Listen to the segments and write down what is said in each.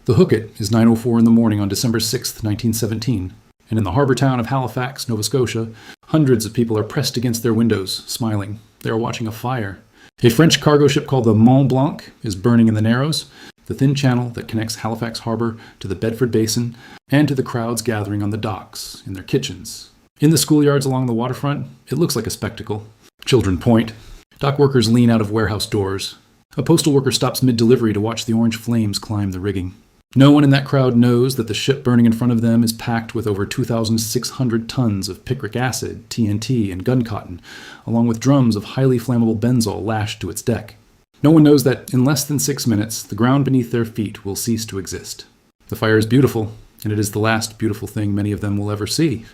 The Hookit is 9:04 in the morning on December 6, 1917, and in the harbor town of Halifax, Nova Scotia, hundreds of people are pressed against their windows, smiling. They are watching a fire. A French cargo ship called the Mont Blanc is burning in the Narrows, the thin channel that connects Halifax Harbor to the Bedford Basin and to the crowds gathering on the docks, in their kitchens. In the schoolyards along the waterfront, it looks like a spectacle. Children point. Dock workers lean out of warehouse doors. A postal worker stops mid-delivery to watch the orange flames climb the rigging. No one in that crowd knows that the ship burning in front of them is packed with over 2,600 tons of picric acid, TNT, and gun cotton, along with drums of highly flammable benzol lashed to its deck. No one knows that in less than 6 minutes, the ground beneath their feet will cease to exist. The fire is beautiful, and it is the last beautiful thing many of them will ever see.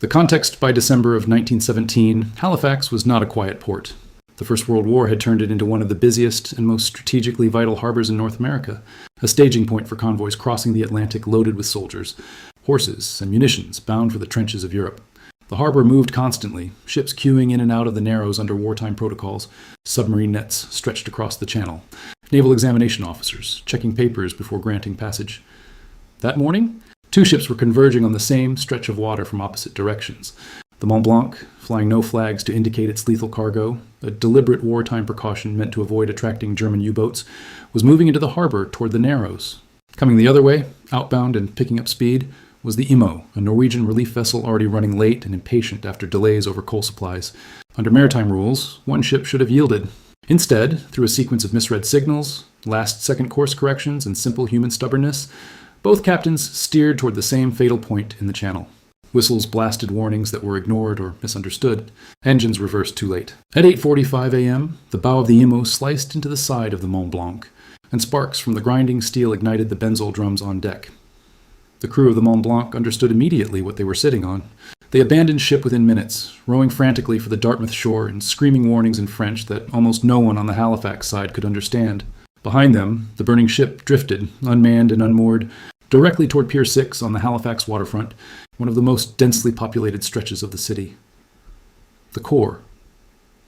The context by December of 1917, Halifax was not a quiet port. The First World War had turned it into one of the busiest and most strategically vital harbors in North America, a staging point for convoys crossing the Atlantic loaded with soldiers, horses, and munitions bound for the trenches of Europe. The harbor moved constantly, ships queuing in and out of the Narrows under wartime protocols, submarine nets stretched across the channel, naval examination officers checking papers before granting passage. That morning, 2 ships were converging on the same stretch of water from opposite directions. The Mont Blanc, flying no flags to indicate its lethal cargo, a deliberate wartime precaution meant to avoid attracting German U-boats, was moving into the harbor toward the Narrows. Coming the other way, outbound and picking up speed, was the Imo, a Norwegian relief vessel already running late and impatient after delays over coal supplies. Under maritime rules, one ship should have yielded. Instead, through a sequence of misread signals, last-second course corrections, and simple human stubbornness, both captains steered toward the same fatal point in the channel. Whistles blasted warnings that were ignored or misunderstood. Engines reversed too late. At 8:45 a.m., the bow of the Imo sliced into the side of the Mont Blanc, and sparks from the grinding steel ignited the benzol drums on deck. The crew of the Mont Blanc understood immediately what they were sitting on. They abandoned ship within minutes, rowing frantically for the Dartmouth shore and screaming warnings in French that almost no one on the Halifax side could understand. Behind them, the burning ship drifted, unmanned and unmoored, directly toward Pier 6 on the Halifax waterfront, one of the most densely populated stretches of the city. The core.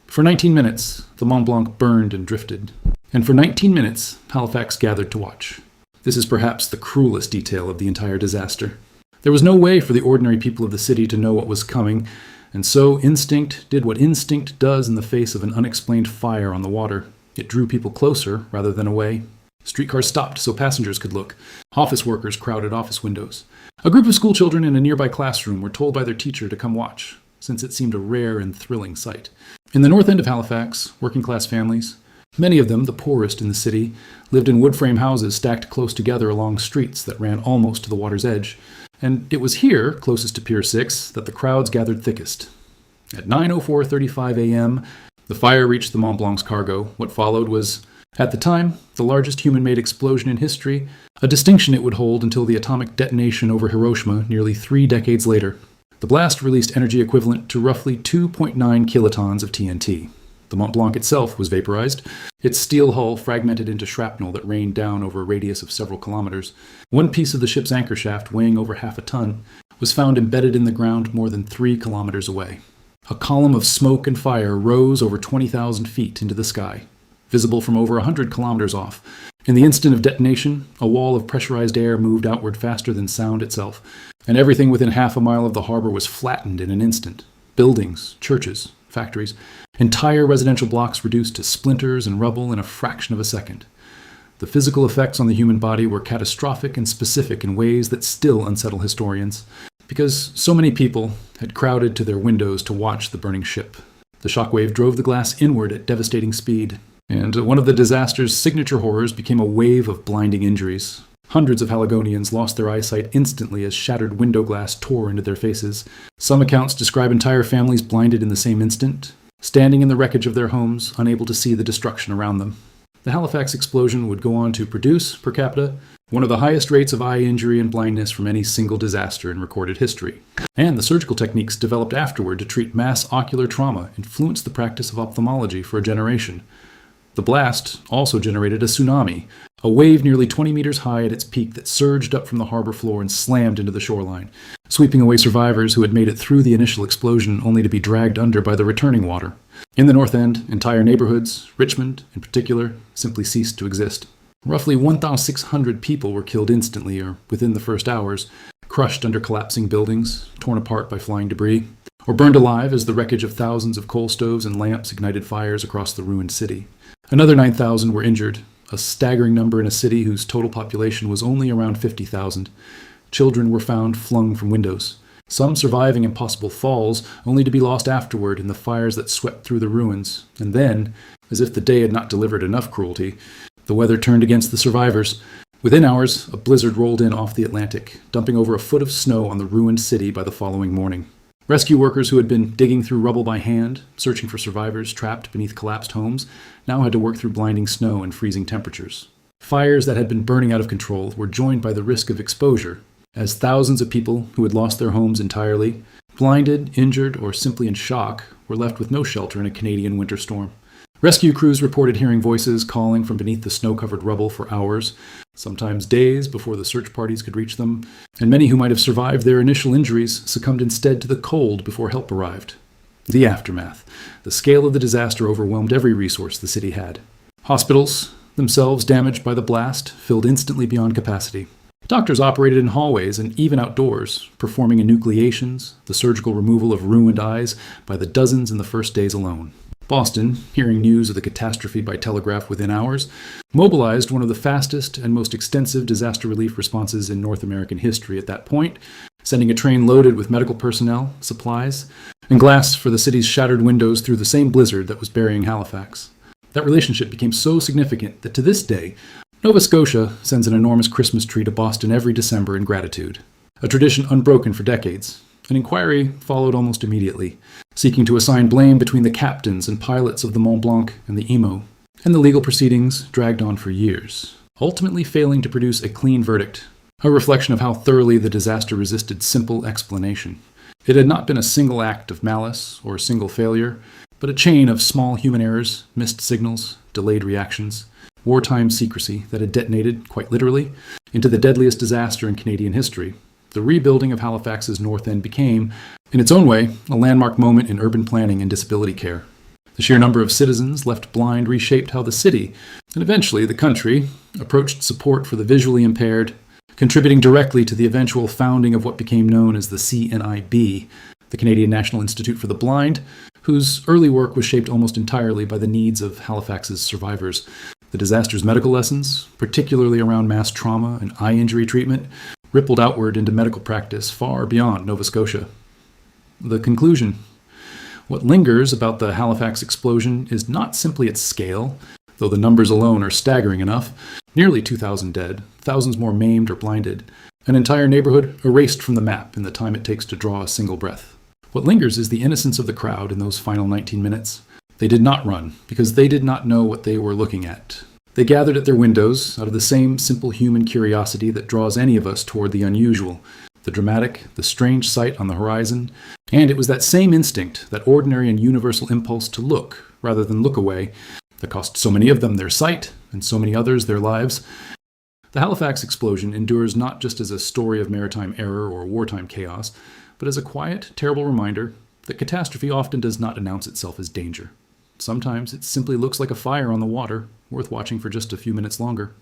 For 19 minutes, the Mont Blanc burned and drifted. And for 19 minutes, Halifax gathered to watch. This is perhaps the cruelest detail of the entire disaster. There was no way for the ordinary people of the city to know what was coming, and so instinct did what instinct does in the face of an unexplained fire on the water. It drew people closer rather than away. Streetcars stopped so passengers could look. Office workers crowded office windows. A group of schoolchildren in a nearby classroom were told by their teacher to come watch, since it seemed a rare and thrilling sight. In the north end of Halifax, working-class families, many of them the poorest in the city, lived in wood-frame houses stacked close together along streets that ran almost to the water's edge. And it was here, closest to Pier 6, that the crowds gathered thickest. At 9:04:35 a.m., the fire reached the Mont Blanc's cargo. What followed was, at the time, the largest human-made explosion in history, a distinction it would hold until the atomic detonation over Hiroshima nearly 3 decades later. The blast released energy equivalent to roughly 2.9 kilotons of TNT. The Mont Blanc itself was vaporized, its steel hull fragmented into shrapnel that rained down over a radius of several kilometers. One piece of the ship's anchor shaft, weighing over half a ton, was found embedded in the ground more than 3 kilometers away. A column of smoke and fire rose over 20,000 feet into the sky, visible from over 100 kilometers off. In the instant of detonation, a wall of pressurized air moved outward faster than sound itself, and everything within half a mile of the harbor was flattened in an instant. Buildings, churches, factories, entire residential blocks reduced to splinters and rubble in a fraction of a second. The physical effects on the human body were catastrophic and specific in ways that still unsettle historians, because so many people had crowded to their windows to watch the burning ship. The shockwave drove the glass inward at devastating speed, and one of the disaster's signature horrors became a wave of blinding injuries. Hundreds of Haligonians lost their eyesight instantly as shattered window glass tore into their faces. Some accounts describe entire families blinded in the same instant, standing in the wreckage of their homes, unable to see the destruction around them. The Halifax explosion would go on to produce, per capita, one of the highest rates of eye injury and blindness from any single disaster in recorded history. And the surgical techniques developed afterward to treat mass ocular trauma influenced the practice of ophthalmology for a generation. The blast also generated a tsunami, a wave nearly 20 meters high at its peak that surged up from the harbor floor and slammed into the shoreline, sweeping away survivors who had made it through the initial explosion only to be dragged under by the returning water. In the North End, entire neighborhoods, Richmond in particular, simply ceased to exist. Roughly 1,600 people were killed instantly or within the first hours, crushed under collapsing buildings, torn apart by flying debris, or burned alive as the wreckage of thousands of coal stoves and lamps ignited fires across the ruined city. Another 9,000 were injured, a staggering number in a city whose total population was only around 50,000. Children were found flung from windows, some surviving impossible falls, only to be lost afterward in the fires that swept through the ruins. And then, as if the day had not delivered enough cruelty, the weather turned against the survivors. Within hours, a blizzard rolled in off the Atlantic, dumping over a foot of snow on the ruined city by the following morning. Rescue workers who had been digging through rubble by hand, searching for survivors trapped beneath collapsed homes, now had to work through blinding snow and freezing temperatures. Fires that had been burning out of control were joined by the risk of exposure, as thousands of people who had lost their homes entirely, blinded, injured, or simply in shock, were left with no shelter in a Canadian winter storm. Rescue crews reported hearing voices calling from beneath the snow-covered rubble for hours, sometimes days before the search parties could reach them, and many who might have survived their initial injuries succumbed instead to the cold before help arrived. The aftermath. The scale of the disaster overwhelmed every resource the city had. Hospitals, themselves damaged by the blast, filled instantly beyond capacity. Doctors operated in hallways and even outdoors, performing enucleations, the surgical removal of ruined eyes, by the dozens in the first days alone. Boston, hearing news of the catastrophe by telegraph within hours, mobilized one of the fastest and most extensive disaster relief responses in North American history at that point, sending a train loaded with medical personnel, supplies, and glass for the city's shattered windows through the same blizzard that was burying Halifax. That relationship became so significant that to this day, Nova Scotia sends an enormous Christmas tree to Boston every December in gratitude, a tradition unbroken for decades. An inquiry followed almost immediately, seeking to assign blame between the captains and pilots of the Mont Blanc and the Emo, and the legal proceedings dragged on for years, ultimately failing to produce a clean verdict, a reflection of how thoroughly the disaster resisted simple explanation. It had not been a single act of malice or a single failure, but a chain of small human errors, missed signals, delayed reactions, wartime secrecy that had detonated, quite literally, into the deadliest disaster in Canadian history. The rebuilding of Halifax's North End became, in its own way, a landmark moment in urban planning and disability care. The sheer number of citizens left blind reshaped how the city, and eventually the country, approached support for the visually impaired, contributing directly to the eventual founding of what became known as the CNIB, the Canadian National Institute for the Blind, whose early work was shaped almost entirely by the needs of Halifax's survivors. The disaster's medical lessons, particularly around mass trauma and eye injury treatment, rippled outward into medical practice far beyond Nova Scotia. The conclusion. What lingers about the Halifax explosion is not simply its scale, though the numbers alone are staggering enough. Nearly 2,000 dead, thousands more maimed or blinded, an entire neighborhood erased from the map in the time it takes to draw a single breath. What lingers is the innocence of the crowd in those final 19 minutes. They did not run, because they did not know what they were looking at. They gathered at their windows out of the same simple human curiosity that draws any of us toward the unusual, the dramatic, the strange sight on the horizon, and it was that same instinct, that ordinary and universal impulse to look rather than look away, that cost so many of them their sight and so many others their lives. The Halifax explosion endures not just as a story of maritime error or wartime chaos, but as a quiet, terrible reminder that catastrophe often does not announce itself as danger. Sometimes it simply looks like a fire on the water, worth watching for just a few minutes longer.